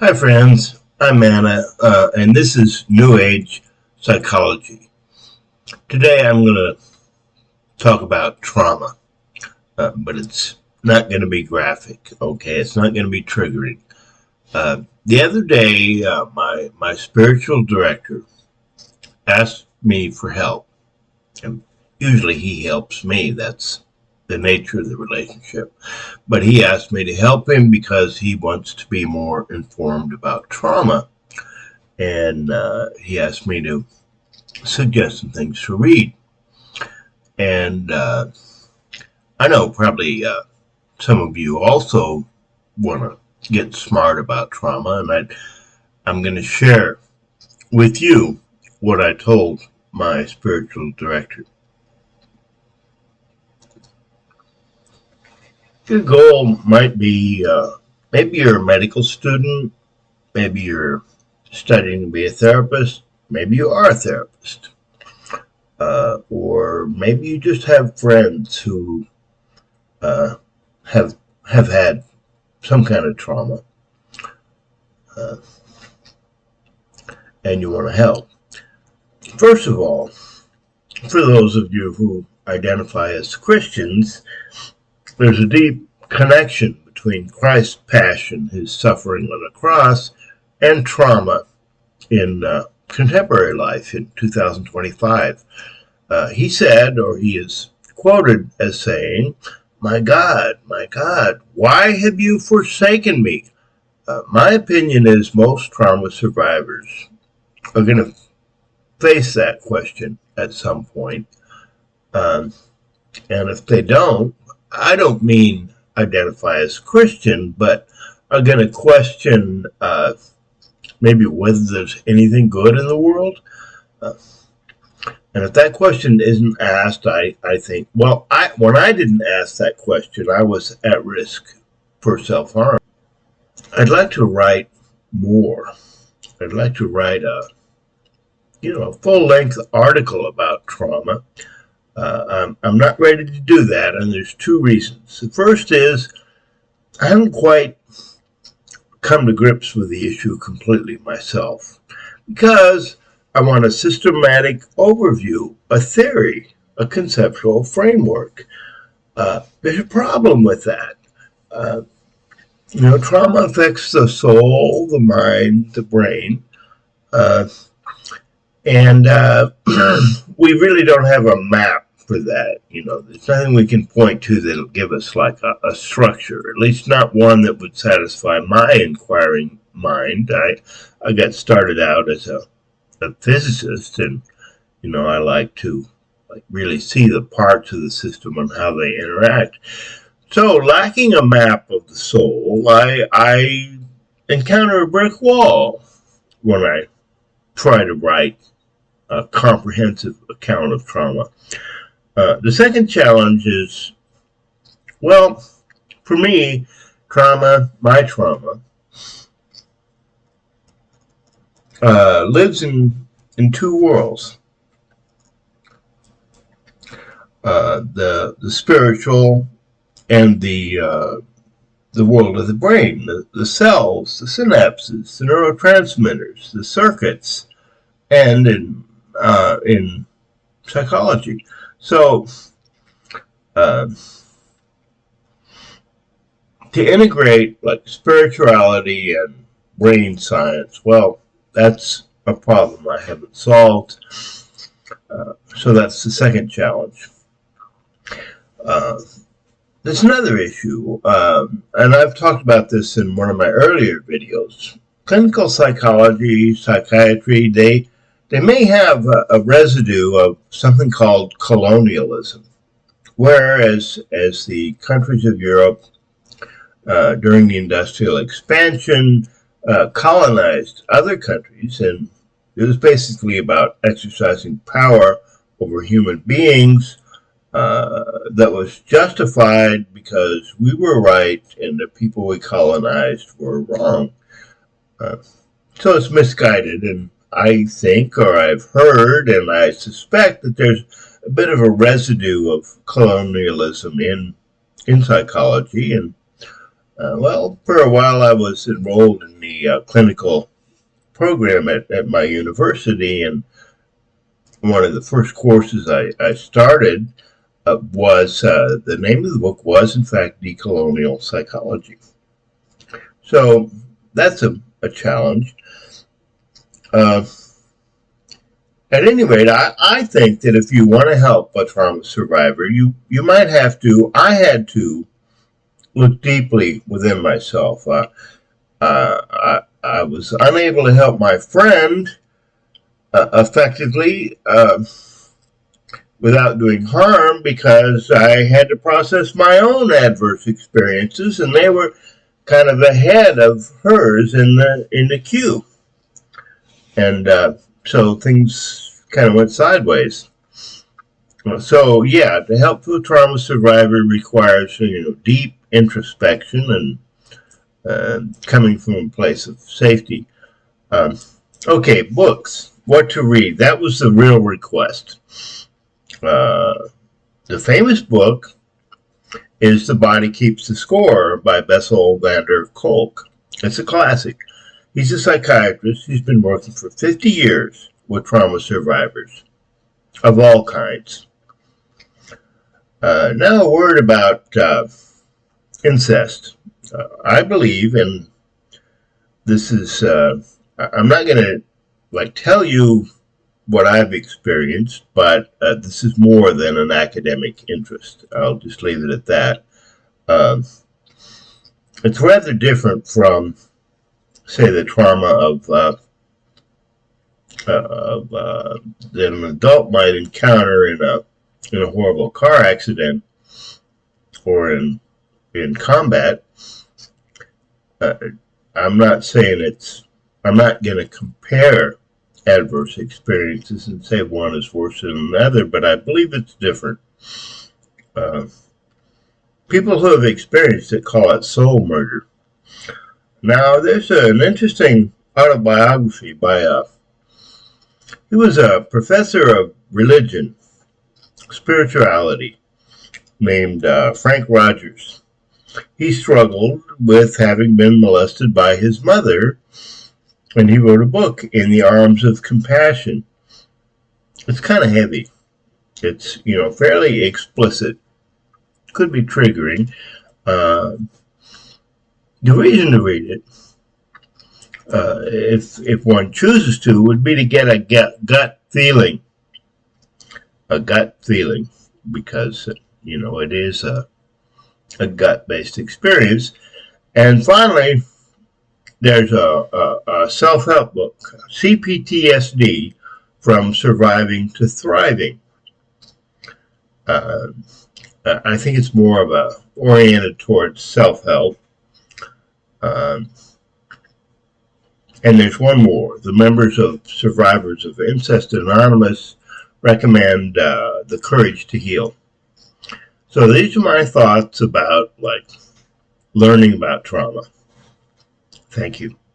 Hi, friends. I'm Anna, and this is New Age Psychology. Today I'm going to talk about trauma, but it's not going to be graphic, okay? It's not going to be triggering. The other day, my spiritual director asked me for help, and usually he helps me. That's the nature of the relationship. But he asked me to help him because he wants to be more informed about trauma. And he asked me to suggest some things to read. And I know probably some of you also want to get smart about trauma, and I'm going to share with you what I told my spiritual director. Your goal might be maybe you're a medical student, maybe you're studying to be a therapist, maybe you are a therapist. Or maybe you just have friends who have had some kind of trauma, uh, and you want to help. First of all, for those of you who identify as Christians, there's a deep connection between Christ's passion, his suffering on the cross, and trauma in contemporary life in 2025. He said, or he is quoted as saying, my God, why have you forsaken me? My opinion is most trauma survivors are going to face that question at some point. And if they don't, I don't mean identify as Christian, but are going to question maybe whether there's anything good in the world. And if that question isn't asked, I think, well, when I didn't ask that question, I was at risk for self-harm. I'd like to write more. I'd like to write a full-length article about trauma. I'm not ready to do that, and there's two reasons. The first is I haven't quite come to grips with the issue completely myself, because I want a systematic overview, a theory, a conceptual framework. There's a problem with that. Trauma affects the soul, the mind, the brain, and we really don't have a map for that. There's nothing we can point to that'll give us like a structure, at least not one that would satisfy my inquiring mind. I got started out as a physicist, and I like to really see the parts of the system and how they interact. So, lacking a map of the soul, I encounter a brick wall when I try to write a comprehensive account of trauma. The second challenge is, well, for me, my trauma, lives in two worlds. The spiritual and the world of the brain, the cells, the synapses, the neurotransmitters, the circuits, and in psychology. So to integrate like spirituality and brain science, well, that's a problem I haven't solved. So that's the second challenge. There's another issue, and I've talked about this in one of my earlier videos. Clinical psychology, psychiatry, they may have a residue of something called colonialism, whereas as the countries of Europe during the industrial expansion colonized other countries, and it was basically about exercising power over human beings that was justified because we were right and the people we colonized were wrong. So it's misguided, and I think, or I've heard, and I suspect that there's a bit of a residue of colonialism in psychology, and Well, for a while I was enrolled in the clinical program at my university, and one of the first courses I started was the name of the book was, in fact, Decolonial Psychology. So that's a challenge. Uh, at any rate, I think that if you want to help a trauma survivor, you might have to, I had to look deeply within myself. I was unable to help my friend effectively without doing harm because I had to process my own adverse experiences, and they were kind of ahead of hers in the queue, and so things kind of went sideways. So yeah, to help a trauma survivor requires deep introspection and coming from a place of safety. Okay, books. What to read? That was the real request. The famous book is The Body Keeps the Score by Bessel van der Kolk. It's a classic. He's a psychiatrist. He's been working for 50 years with trauma survivors of all kinds. Now a word about incest. I believe, and this is, I'm not going to tell you what I've experienced, but this is more than an academic interest. I'll just leave it at that. It's rather different from, say, the trauma that an adult might encounter in a horrible car accident or in combat. I'm not saying I'm not going to compare adverse experiences and say one is worse than another, but I believe it's different. People who have experienced it call it soul murder. Now, there's an interesting autobiography by he was a professor of religion, spirituality, named Frank Rogers. He struggled with having been molested by his mother, and he wrote a book, In the Arms of Compassion. It's kind of heavy. It's, fairly explicit. Could be triggering. The reason to read it, if one chooses to, would be to get a gut feeling. A gut feeling, because, it is a gut-based experience. And finally, there's a self-help book, CPTSD, From Surviving to Thriving. I think it's more of oriented towards self-help. And there's one more. The members of Survivors of Incest Anonymous recommend The Courage to Heal. So these are my thoughts about learning about trauma. Thank you.